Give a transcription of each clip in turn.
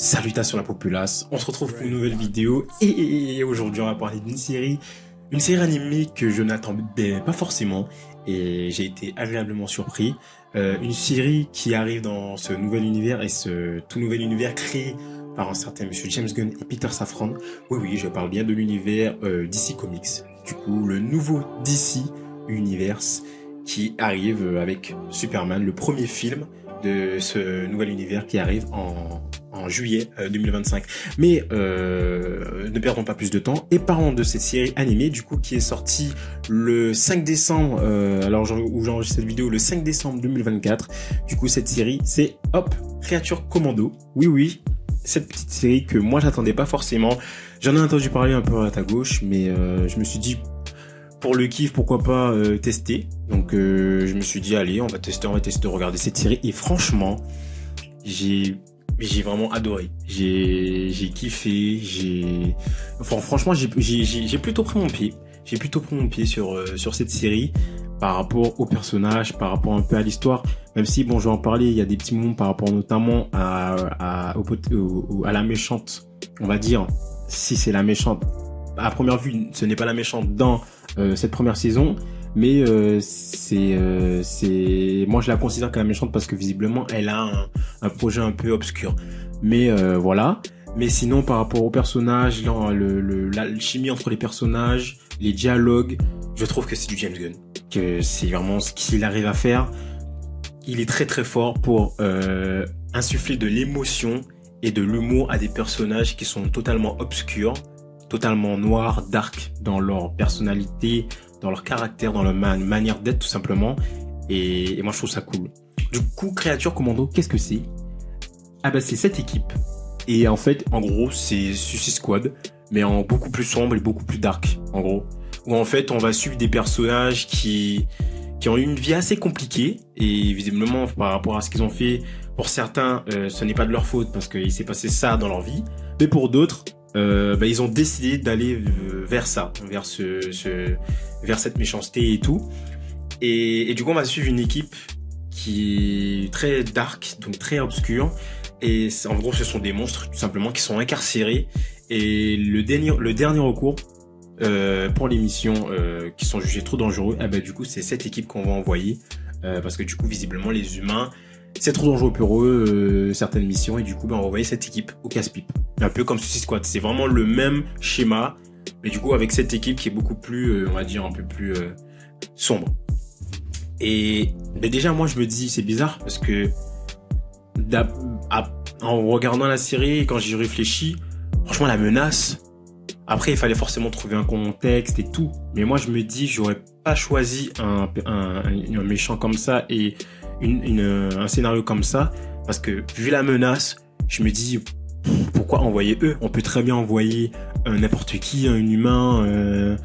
Salutations la populace, on se retrouve pour une nouvelle vidéo et aujourd'hui on va parler d'une série animée que je n'attendais pas forcément et j'ai été agréablement surpris. Une série qui arrive dans ce nouvel univers et ce tout nouvel univers créé par un certain monsieur James Gunn et Peter Safran. Oui, je parle bien de l'univers DC Comics. Du coup, le nouveau DC Universe qui arrive avec Superman, le premier film de ce nouvel univers qui arrive en juillet 2025. Mais ne perdons pas plus de temps et parlons de cette série animée du coup qui est sortie le 5 décembre où j'enregistre cette vidéo le 5 décembre 2024. Du coup cette série c'est Créature Commando. Oui, cette petite série que moi j'attendais pas forcément. J'en ai entendu parler un peu à droite à gauche mais je me suis dit pour le kiff, pourquoi pas tester. Donc je me suis dit allez, on va tester, regarder cette série et franchement, j'ai vraiment adoré. J'ai kiffé, franchement, j'ai plutôt pris mon pied. J'ai plutôt pris mon pied sur cette série par rapport aux personnages, par rapport un peu à l'histoire. Même si bon, je vais en parler, il y a des petits moments par rapport notamment à la méchante, on va dire, si c'est la méchante. À première vue, ce n'est pas la méchante dans cette première saison, mais moi je la considère comme la méchante parce que visiblement elle a un projet un peu obscur. Mais voilà. Mais sinon par rapport aux personnages, la chimie entre les personnages, les dialogues, je trouve que c'est du James Gunn. Que c'est vraiment ce qu'il arrive à faire. Il est très très fort pour insuffler de l'émotion et de l'humour à des personnages qui sont totalement obscurs, totalement noirs, dark dans leur personnalité, dans leur caractère, dans leur manière d'être tout simplement. Et moi je trouve ça cool. Du coup, Créature Commando, qu'est-ce que c'est ? Ah bah c'est cette équipe. Et en fait, en gros, c'est Suicide Squad, mais en beaucoup plus sombre et beaucoup plus dark, en gros. Où en fait, on va suivre des personnages qui ont eu une vie assez compliquée. Et visiblement, par rapport à ce qu'ils ont fait, pour certains, ce n'est pas de leur faute parce qu'il s'est passé ça dans leur vie. Mais pour d'autres, ils ont décidé d'aller vers ça, vers cette méchanceté et tout. Et du coup, on va suivre une équipe qui est très dark, donc très obscure. Et en gros, ce sont des monstres, tout simplement, qui sont incarcérés. Et le dernier recours pour les missions qui sont jugées trop dangereux, du coup, c'est cette équipe qu'on va envoyer. Parce que du coup, visiblement, les humains, c'est trop dangereux pour eux, certaines missions. Et du coup, on va envoyer cette équipe au casse-pipe. Un peu comme Suicide Squad. C'est vraiment le même schéma. Mais du coup, avec cette équipe qui est beaucoup plus, on va dire, un peu plus sombre. Et déjà, moi, je me dis, c'est bizarre parce que en regardant la série, quand j'y réfléchis, franchement, la menace, après, il fallait forcément trouver un contexte et tout. Mais moi, je me dis, j'aurais pas choisi un méchant comme ça et un scénario comme ça. Parce que, vu la menace, je me dis, pourquoi envoyer eux ? On peut très bien envoyer n'importe qui, un humain,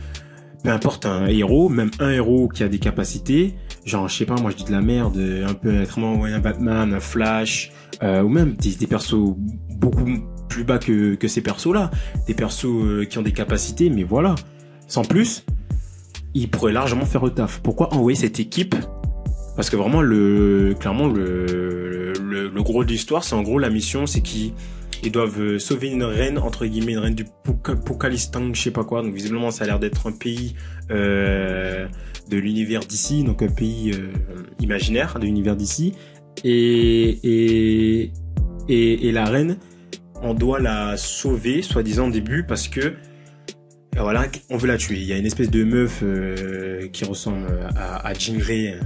peu importe, un héros, même un héros qui a des capacités. Genre, je sais pas, moi je dis de la merde, un peu envoyer un Batman, un Flash, ou même des persos beaucoup plus bas que ces persos-là. Des persos qui ont des capacités, mais voilà. Sans plus, ils pourraient largement faire le taf. Pourquoi envoyer cette équipe ? Parce que vraiment, clairement, le gros de l'histoire, c'est en gros la mission, c'est qu'ils doivent sauver une reine, entre guillemets, une reine du Pokalistan, je sais pas quoi. Donc visiblement, ça a l'air d'être un pays de l'univers d'ici, donc un pays imaginaire de l'univers d'ici. Et la reine, on doit la sauver, soi-disant au début, parce que voilà, on veut la tuer. Il y a une espèce de meuf qui ressemble à Jean Grey.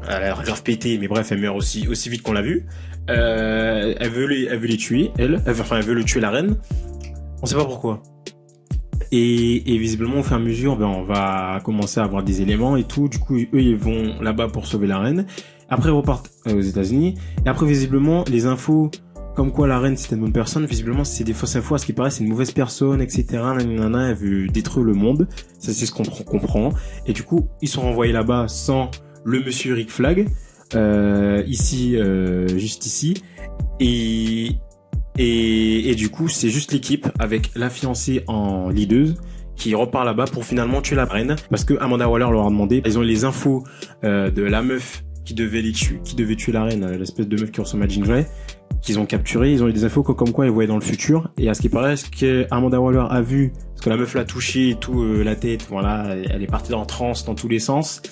Elle a l'air grave pétée, mais bref, elle meurt aussi vite qu'on l'a vu. Elle veut les tuer, elle veut le tuer la reine. On sait pas pourquoi. Et visiblement, au fur et à mesure, on va commencer à avoir des éléments et tout. Du coup, eux, ils vont là-bas pour sauver la reine. Après, ils repartent aux États-Unis. Et après, visiblement, les infos comme quoi la reine c'était une bonne personne, visiblement, c'est des fausses infos. À ce qui paraît, c'est une mauvaise personne, etc. Elle veut détruire le monde. Ça, c'est ce qu'on comprend. Et du coup, ils sont renvoyés là-bas sans le monsieur Rick Flag. Juste ici. Et du coup, c'est juste l'équipe avec la fiancée en leaduse qui repart là-bas pour finalement tuer la reine. Parce que Amanda Waller leur a demandé, ils ont les infos de la meuf qui devait tuer la reine, l'espèce de meuf qui ressemble à Jean Grey, qu'ils ont capturé. Ils ont eu des infos comme quoi ils voyaient dans le futur. Et à ce qui paraît, ce que Amanda Waller a vu, parce que la meuf l'a touché et tout, la tête, voilà, elle est partie en transe dans tous les sens.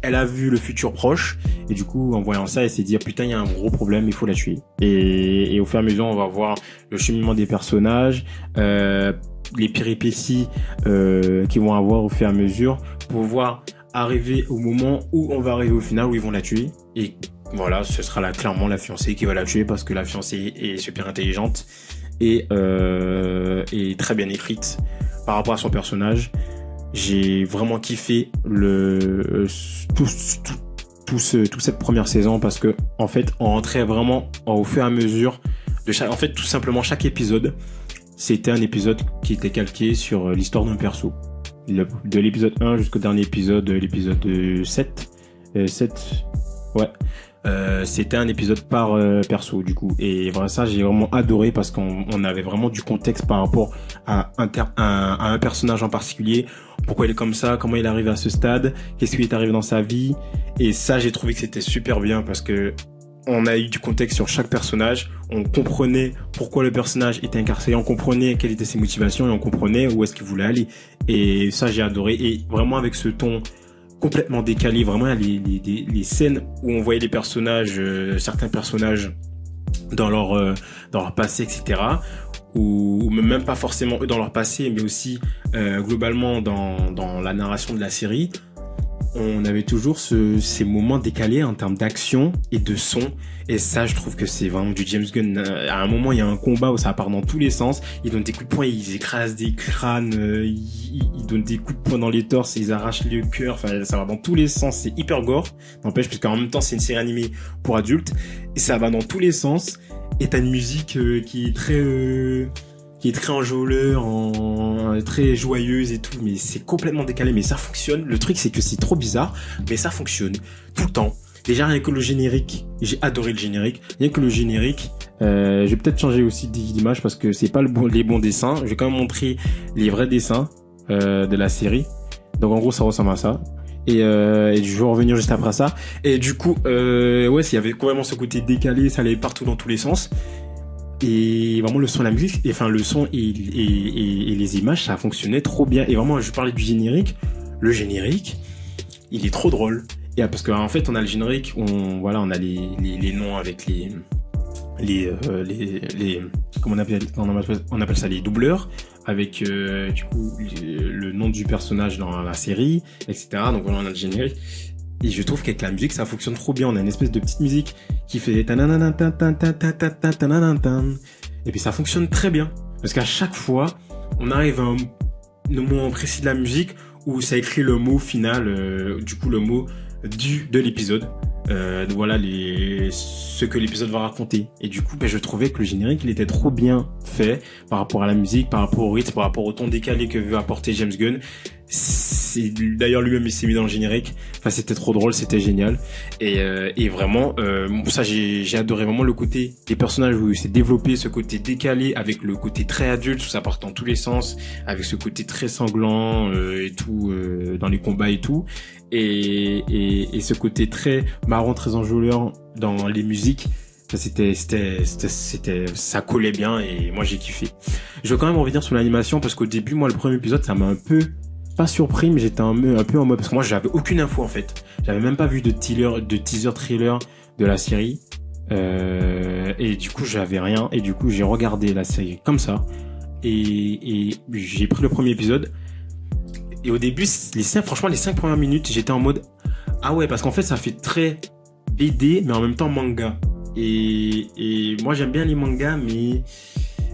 Elle a vu le futur proche. Et du coup, en voyant ça, elle s'est dit, ah, putain, il y a un gros problème, il faut la tuer. Et au fur et à mesure, on va voir le cheminement des personnages, les péripéties qu'ils vont avoir au fur et à mesure pour pouvoir arriver au moment où on va arriver au final où ils vont la tuer. Et voilà, ce sera là clairement la fiancée qui va la tuer parce que la fiancée est super intelligente et très bien écrite par rapport à son personnage. J'ai vraiment kiffé toute cette première saison parce que en fait on rentrait vraiment au fur et à mesure de chaque, en fait tout simplement chaque épisode c'était un épisode qui était calqué sur l'histoire d'un perso. De l'épisode 1 jusqu'au dernier épisode, l'épisode 7. Ouais. C'était un épisode par perso du coup. Et voilà, ça j'ai vraiment adoré parce qu'on avait vraiment du contexte par rapport à un personnage en particulier. Pourquoi il est comme ça, comment il est arrivé à ce stade, qu'est-ce qui est arrivé dans sa vie. Et ça j'ai trouvé que c'était super bien parce que on a eu du contexte sur chaque personnage, on comprenait pourquoi le personnage était incarcéré, on comprenait quelles étaient ses motivations et on comprenait où est-ce qu'il voulait aller. Et ça j'ai adoré, et vraiment avec ce ton complètement décalé, vraiment les scènes où on voyait les personnages, certains personnages dans leur passé, etc. Ou même pas forcément eux dans leur passé, mais aussi globalement dans la narration de la série. On avait toujours ces moments décalés en termes d'action et de son. Et ça, je trouve que c'est vraiment du James Gunn. À un moment, il y a un combat où ça part dans tous les sens. Ils donnent des coups de poing, ils écrasent des crânes, ils donnent des coups de poing dans les torses, ils arrachent le cœur. Enfin, ça va dans tous les sens. C'est hyper gore. N'empêche, parce qu'en même temps, c'est une série animée pour adultes. Et ça va dans tous les sens. Et t'as une musique qui est très enjôleur, très joyeuse et tout, mais c'est complètement décalé, mais ça fonctionne. Le truc, c'est que c'est trop bizarre, mais ça fonctionne tout le temps. Déjà, rien que le générique, j'ai adoré le générique. Rien que le générique, je vais peut-être changer aussi d'image parce que c'est pas les bons dessins. Je vais quand même montrer les vrais dessins de la série. Donc en gros, ça ressemble à ça. Et je vais revenir juste après ça. Et du coup, ouais, il y avait vraiment ce côté décalé, ça allait partout dans tous les sens. Et vraiment le son, la musique, enfin le son et les images, ça fonctionnait trop bien. Et vraiment, je parlais du générique. Le générique, il est trop drôle. Et parce qu'en fait, on a le générique, on a les noms avec les comment on appelle ça, les doubleurs, avec du coup le nom du personnage dans la série, etc. Donc voilà, on a le générique. Et je trouve qu'avec la musique, ça fonctionne trop bien. On a une espèce de petite musique qui fait et puis ça fonctionne très bien. Parce qu'à chaque fois, on arrive à un moment précis de la musique où ça écrit le mot final, du coup le mot de l'épisode. Voilà ce que l'épisode va raconter. Et du coup, je trouvais que le générique, il était trop bien fait par rapport à la musique, par rapport au rythme, par rapport au ton décalé que veut apporter James Gunn. D'ailleurs, lui-même, il s'est mis dans le générique. Enfin, c'était trop drôle, c'était génial. Et vraiment, ça, j'ai adoré vraiment le côté des personnages où il s'est développé, ce côté décalé avec le côté très adulte où ça part dans tous les sens, avec ce côté très sanglant et tout, dans les combats et tout. Et ce côté très marrant, très enjôleur dans les musiques, ça collait bien et moi j'ai kiffé. Je vais quand même revenir sur l'animation parce qu'au début, moi le premier épisode, ça m'a un peu pas surpris, mais j'étais un peu en mode, parce que moi j'avais aucune info en fait. J'avais même pas vu de teaser trailer de la série. Et du coup j'avais rien, et du coup j'ai regardé la série comme ça et j'ai pris le premier épisode. Et au début, les 5 premières minutes, j'étais en mode ah ouais, parce qu'en fait ça fait très BD mais en même temps manga. Et moi j'aime bien les mangas, mais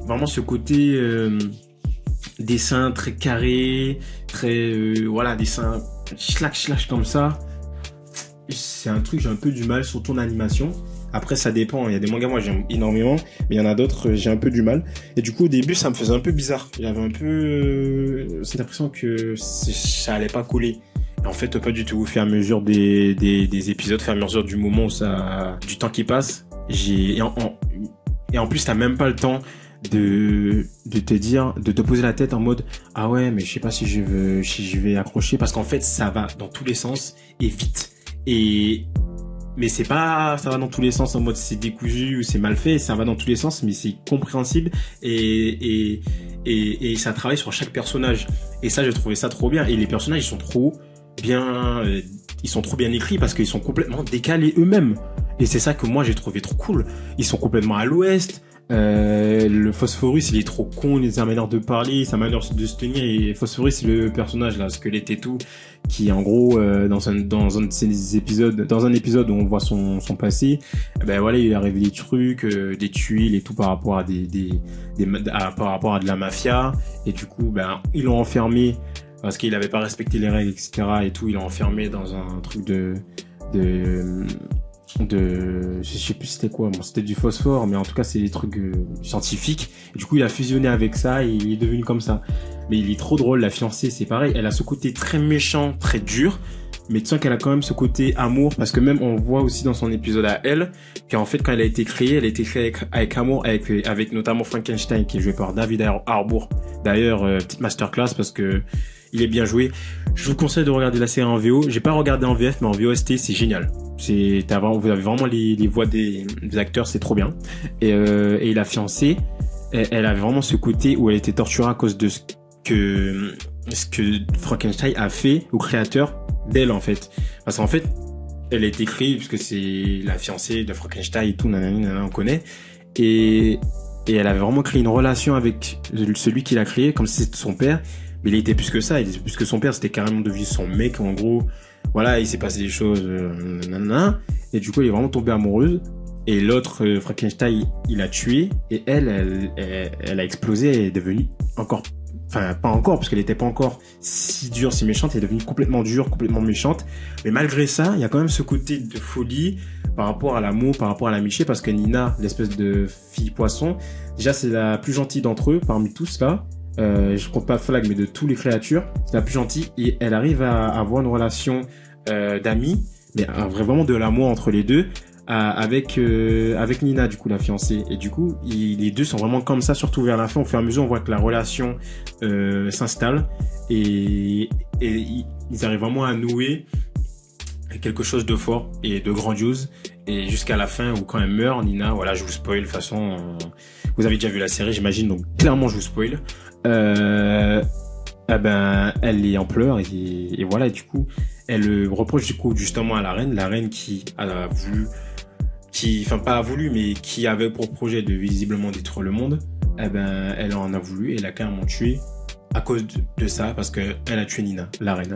vraiment ce côté dessin très carré, très dessin slash comme ça, c'est un truc, j'ai un peu du mal, surtout en animation. Après ça dépend, il y a des mangas moi j'aime énormément, mais il y en a d'autres j'ai un peu du mal. Et du coup au début ça me faisait un peu bizarre, j'avais un peu cette impression que ça allait pas coller. Et en fait pas du tout, au fur et à mesure des épisodes, au fur et à mesure du moment où du temps qui passe, et en plus t'as même pas le temps de te dire, de te poser la tête en mode ah ouais, mais je sais pas si je vais accrocher, parce qu'en fait ça va dans tous les sens et vite. Et mais c'est pas, ça va dans tous les sens en mode c'est décousu ou c'est mal fait, ça va dans tous les sens, mais c'est compréhensible et ça travaille sur chaque personnage. Et ça, j'ai trouvé ça trop bien. Et les personnages, ils sont trop bien, ils sont trop bien écrits parce qu'ils sont complètement décalés eux-mêmes. Et c'est ça que moi j'ai trouvé trop cool. Ils sont complètement à l'ouest. Le Phosphorus, il est trop con, sa manière de parler, sa manière de se tenir. Et Phosphorus, c'est le personnage là, squelette et tout, qui en gros dans un de ces épisodes, dans un épisode où on voit son passé, ben voilà, il a révélé des trucs, des tuiles et tout par rapport à par rapport à de la mafia. Et du coup, ben ils l'ont enfermé parce qu'il avait pas respecté les règles, etc. et tout. Ils l'ont enfermé dans un truc de je sais plus c'était quoi, bon c'était du phosphore, mais en tout cas c'est des trucs scientifiques, et du coup il a fusionné avec ça et il est devenu comme ça. Mais il est trop drôle. La fiancée, c'est pareil, elle a ce côté très méchant, très dur, mais tu sens qu'elle a quand même ce côté amour, parce que même on voit aussi dans son épisode à elle qu'en fait quand elle a été créée avec amour, avec notamment Frankenstein qui est joué par David Harbour. D'ailleurs petite masterclass parce que il est bien joué. Je vous conseille de regarder la série en VO. J'ai pas regardé en VF, mais en VOST, c'est génial. Vous avez vraiment les voix des acteurs, c'est trop bien. Et la fiancée, elle avait vraiment ce côté où elle était torturée à cause de ce que Frankenstein a fait au créateur d'elle, en fait. Parce qu'en fait, elle a été créée puisque c'est la fiancée de Frankenstein et tout, nanana, on connaît. Et elle avait vraiment créé une relation avec celui qui l'a créé, comme si c'était son père. Mais il était plus que ça, il était plus que son père, c'était carrément devenu son mec, en gros. Voilà, il s'est passé des choses, nanana. Et du coup, il est vraiment tombé amoureuse. Et l'autre, Frankenstein, il a tué. Et elle a explosé et est devenue encore, enfin, pas encore, parce qu'elle était pas encore si dure, si méchante. Elle est devenue complètement dure, complètement méchante. Mais malgré ça, il y a quand même ce côté de folie par rapport à l'amour, par rapport à l'amitié, parce que Nina, l'espèce de fille poisson, déjà, c'est la plus gentille d'entre eux, parmi tous, là. Je compte pas Flag, mais de tous les créatures, c'est la plus gentille, et elle arrive à avoir une relation d'amis, mais vraiment de l'amour entre les deux, avec Nina, du coup, la fiancée. Et du coup, les deux sont vraiment comme ça, surtout vers la fin. Au fur et à mesure, on voit que la relation s'installe, et ils arrivent vraiment à nouer quelque chose de fort et de grandiose, et jusqu'à la fin où quand elle meurt, Nina, voilà, je vous spoil, de toute façon, vous avez déjà vu la série, j'imagine, donc clairement je vous spoil. Elle est en pleurs, et voilà, et du coup elle reproche du coup justement à la reine qui a voulu, enfin pas a voulu, mais qui avait pour projet de visiblement détruire le monde. Elle en a voulu et l'a carrément tué à cause de ça, parce que elle a tué Nina, la reine.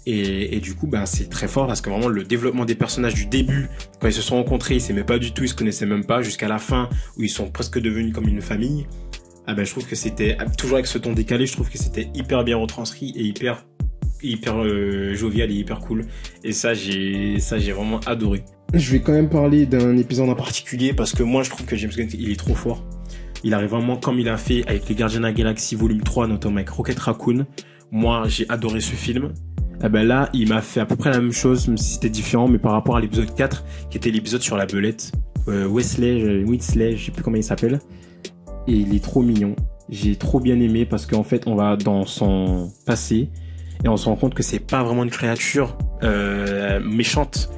Et du coup, c'est très fort, parce que vraiment le développement des personnages du début, quand ils se sont rencontrés, ils s'aimaient pas du tout, ils se connaissaient même pas, jusqu'à la fin où ils sont presque devenus comme une famille. Je trouve que c'était, toujours avec ce ton décalé, je trouve que c'était hyper bien retranscrit et hyper jovial et hyper cool. Et ça, j'ai vraiment adoré. Je vais quand même parler d'un épisode en particulier, parce que moi, je trouve que James Gunn, il est trop fort. Il arrive vraiment comme il a fait avec les Gardiens de la Galaxie volume 3, notamment avec Rocket Raccoon. Moi, j'ai adoré ce film. Là, il m'a fait à peu près la même chose, même si c'était différent, mais par rapport à l'épisode 4, qui était l'épisode sur la belette. Wesley, je sais plus comment il s'appelle. Et il est trop mignon. J'ai trop bien aimé, parce qu'en fait, on va dans son passé et on se rend compte que c'est pas vraiment une créature méchante.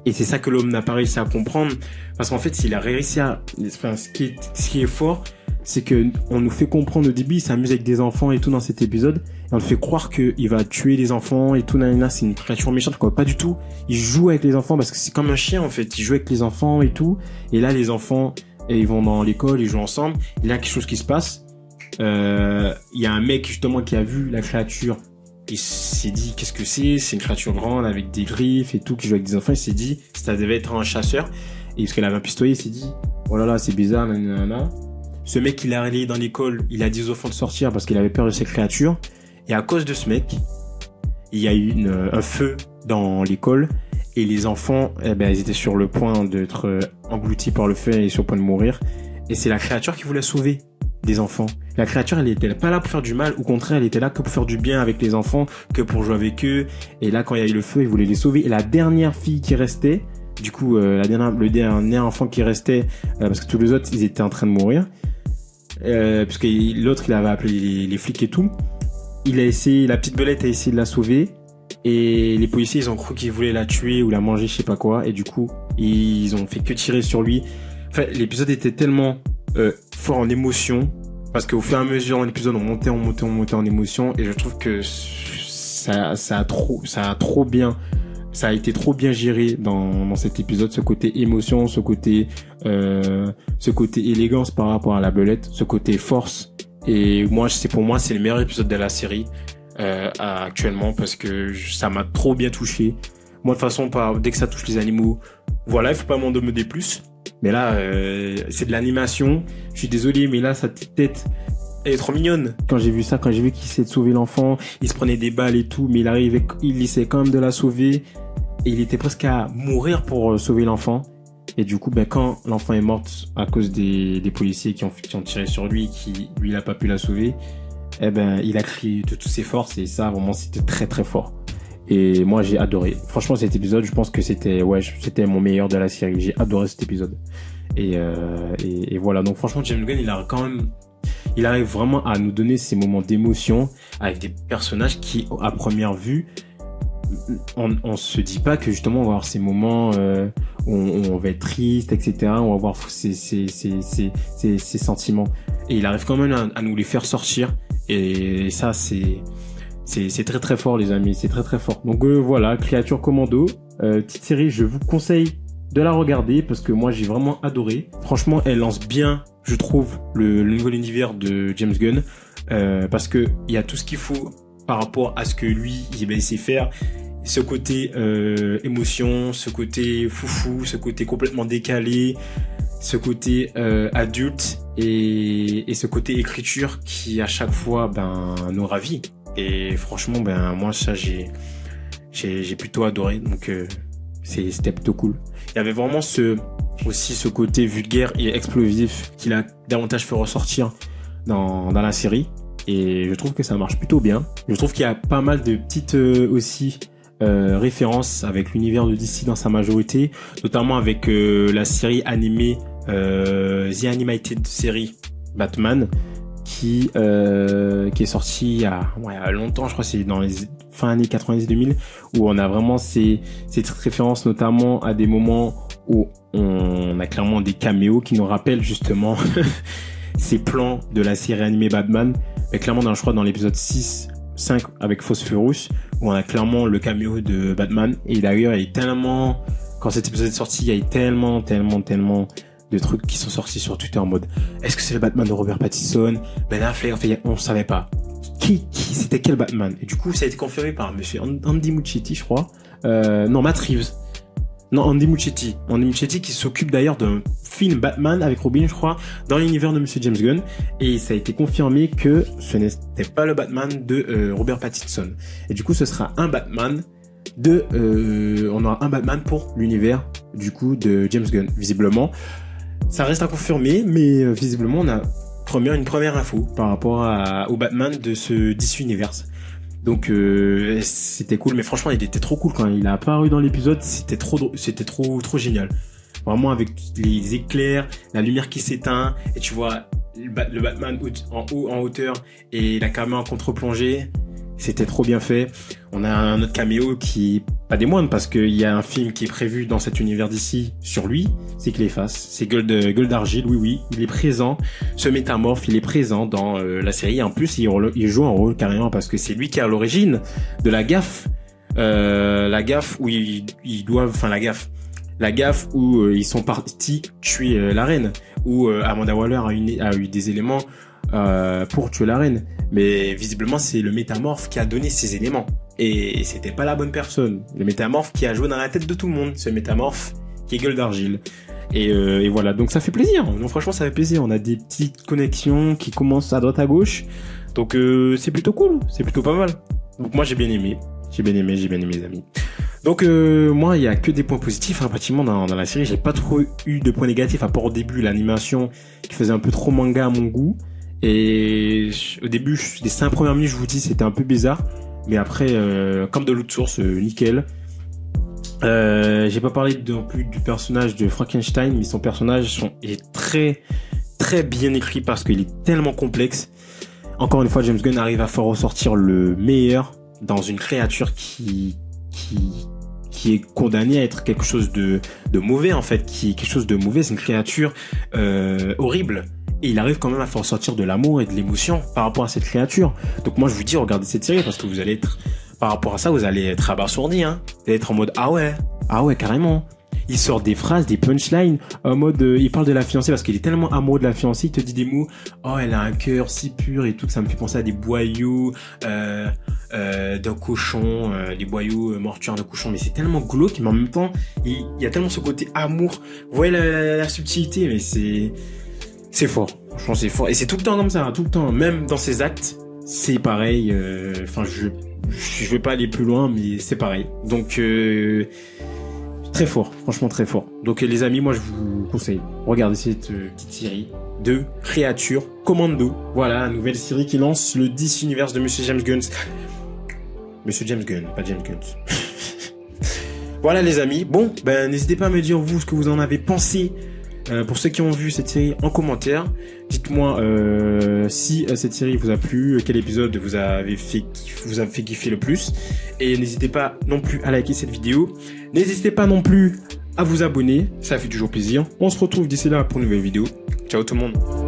Et c'est ça que l'homme n'a pas réussi à comprendre, parce qu'en fait, s'il a réussi ce qui est fort, c'est que on nous fait comprendre au début, il s'amuse avec des enfants et tout dans cet épisode, et on nous fait croire qu'il va tuer les enfants et tout, nanana, c'est une créature méchante, quoi. Pas du tout. Il joue avec les enfants, parce que c'est comme un chien, en fait. Il joue avec les enfants et tout. Et là, les enfants, ils vont dans l'école, ils jouent ensemble. Et là, quelque chose qui se passe. Il y a un mec, justement, qui a vu la créature. Il s'est dit, qu'est-ce que c'est? C'est une créature grande avec des griffes et tout, qui joue avec des enfants. Il s'est dit, ça devait être un chasseur. Et parce qu'elle avait un pistolet, il s'est dit, oh là là, c'est bizarre, nanana. Ce mec, il est allé dans l'école, il a dit aux enfants de sortir parce qu'il avait peur de ces créatures. Et à cause de ce mec, il y a eu un feu dans l'école. Et les enfants, ils étaient sur le point d'être engloutis par le feu et sur le point de mourir. Et c'est la créature qui voulait sauver des enfants. La créature, elle était pas là pour faire du mal. Au contraire, elle était là que pour faire du bien avec les enfants, que pour jouer avec eux. Et là, quand il y a eu le feu, il voulait les sauver. Et la dernière fille qui restait, du coup, le dernier enfant qui restait, parce que tous les autres, ils étaient en train de mourir. Puisque l'autre, il avait appelé les flics et tout. La petite belette a essayé de la sauver. et les policiers ils ont cru qu'ils voulaient la tuer ou la manger, je sais pas quoi, et du coup ils ont fait que tirer sur lui. Enfin, l'épisode était tellement fort en émotion, parce qu'au fur et à mesure dans l'épisode on montait en émotion, et je trouve que ça a été trop bien géré dans cet épisode, ce côté émotion, ce côté élégance par rapport à la belette, ce côté force. Et pour moi c'est le meilleur épisode de la série actuellement, parce que ça m'a trop bien touché. Moi de toute façon, dès que ça touche les animaux, voilà, il faut pas m'en demander plus. Mais là c'est de l'animation. Je suis désolé, mais là sa petite tête, elle est trop mignonne. Quand j'ai vu qu'il essayait de sauver l'enfant, il se prenait des balles et tout, mais il essayait quand même de la sauver. Et il était presque à mourir pour sauver l'enfant. Et du coup, quand l'enfant est mort à cause des policiers qui ont tiré sur lui, lui, il a pas pu la sauver, il a crié de toutes ses forces, et ça, vraiment, c'était très, très fort. Et moi, j'ai adoré. Franchement, cet épisode, je pense que c'était mon meilleur de la série. J'ai adoré cet épisode. Et voilà. Donc, franchement, James Gunn, il arrive vraiment à nous donner ces moments d'émotion avec des personnages qui, à première vue, on se dit pas que justement on va avoir ces moments où on va être triste, etc. On va avoir ces sentiments, et il arrive quand même à nous les faire sortir, et ça c'est très très fort, les amis, c'est très très fort. Donc voilà, Créature Commando, petite série, je vous conseille de la regarder, parce que moi j'ai vraiment adoré. Franchement, elle lance bien, je trouve, le nouvel univers de James Gunn, parce que il y a tout ce qu'il faut par rapport à ce que lui il sait faire. Ce côté émotion, ce côté foufou, ce côté complètement décalé, ce côté adulte, et ce côté écriture qui à chaque fois nous ravit. Et franchement, moi ça j'ai plutôt adoré. Donc c'était plutôt cool. Il y avait vraiment aussi ce côté vulgaire et explosif qu'il a davantage fait ressortir dans la série. Et je trouve que ça marche plutôt bien. Je trouve qu'il y a pas mal de petites aussi références avec l'univers de DC dans sa majorité, notamment avec la série animée The Animated Series Batman, qui est sortie il y a longtemps, je crois que c'est dans les fin années 90-2000, où on a vraiment ces références, notamment à des moments où on a clairement des caméos qui nous rappellent justement ces plans de la série animée Batman. Mais clairement, je crois dans l'épisode 5 avec Phosphorus, où on a clairement le caméo de Batman. Et d'ailleurs, quand cet épisode est sorti, il y a eu tellement de trucs qui sont sortis sur Twitter en mode, est-ce que c'est le Batman de Robert Pattinson, Ben Affleck? En fait, on savait pas c'était quel Batman. Et du coup, ça a été confirmé par monsieur Andy Muschietti, je crois. Non, Matt Reeves. Non, Andy Muschietti. Andy Muschietti qui s'occupe d'ailleurs d'un film Batman avec Robin, je crois, dans l'univers de monsieur James Gunn. Et ça a été confirmé que ce n'était pas le Batman de Robert Pattinson. Et du coup, ce sera un Batman on aura un Batman pour l'univers, du coup, de James Gunn. Visiblement, ça reste à confirmer, mais visiblement, on a une première info par rapport au Batman de ce DC Universe. Donc c'était cool, mais franchement il était trop cool quand il a apparu dans l'épisode. C'était trop génial, vraiment, avec les éclairs, la lumière qui s'éteint, et tu vois le Batman en hauteur, et la caméra en contre-plongée. C'était trop bien fait. On a un autre caméo qui, pas des moindres, parce qu'il y a un film qui est prévu dans cet univers d'ici sur lui, c'est Cléphas, c'est Gueule d'Argile, oui, il est présent. Ce métamorphe, il est présent dans la série. En plus, il joue un rôle carrément, parce que c'est lui qui est à l'origine de la gaffe. La gaffe où la gaffe où ils sont partis tuer la reine, où Amanda Waller a eu des éléments pour tuer la reine. Mais visiblement, c'est le métamorphe qui a donné ces éléments. Et c'était pas la bonne personne. Le métamorphe qui a joué dans la tête de tout le monde. Ce métamorphe qui est Gueule d'Argile. Et voilà. Donc ça fait plaisir. Donc franchement, ça fait plaisir. On a des petites connexions qui commencent à droite à gauche. Donc c'est plutôt cool. C'est plutôt pas mal. Donc moi, j'ai bien aimé, les amis. Donc moi, il y a que des points positifs, pratiquement dans la série. J'ai pas trop eu de points négatifs, à part au début l'animation qui faisait un peu trop manga à mon goût. Et au début, les 5 premières minutes, je vous dis, c'était un peu bizarre. Mais après, comme de l'autre source, nickel. J'ai pas parlé non plus du personnage de Frankenstein, mais son personnage est très très bien écrit, parce qu'il est tellement complexe. Encore une fois, James Gunn arrive à faire ressortir le meilleur dans une créature qui est condamnée à être quelque chose de mauvais, en fait, qui est quelque chose de mauvais. C'est une créature horrible. Et il arrive quand même à faire sortir de l'amour et de l'émotion par rapport à cette créature. Donc moi, je vous dis, regardez cette série parce que vous allez être, par rapport à ça, vous allez être abasourdi, hein. Vous allez être en mode, ah ouais, carrément. Il sort des phrases, des punchlines, en mode, il parle de la fiancée parce qu'il est tellement amoureux de la fiancée, il te dit des mots, oh, elle a un cœur si pur et tout, que ça me fait penser à des boyaux, d'un cochon, des boyaux mortuaires de cochon, mais c'est tellement glauque, mais en même temps, il y a tellement ce côté amour. Vous voyez la subtilité, mais c'est fort. Franchement, c'est fort. Et c'est tout le temps comme ça, hein, tout le temps. Même dans ses actes, c'est pareil. Enfin, je vais pas aller plus loin, mais c'est pareil. Donc, très fort. Franchement, très fort. Donc, les amis, moi, je vous conseille. Regardez cette petite série de créatures Commando. Voilà, nouvelle série qui lance le DC Universe de Monsieur James Gunn. Monsieur James Gunn, pas James Gunn. Voilà, les amis. Bon, ben, n'hésitez pas à me dire, vous, ce que vous en avez pensé. Pour ceux qui ont vu cette série, en commentaire, dites-moi si cette série vous a plu, quel épisode vous a fait kiffer le plus, et n'hésitez pas non plus à liker cette vidéo, n'hésitez pas non plus à vous abonner, ça fait toujours plaisir. On se retrouve d'ici là pour une nouvelle vidéo. Ciao tout le monde.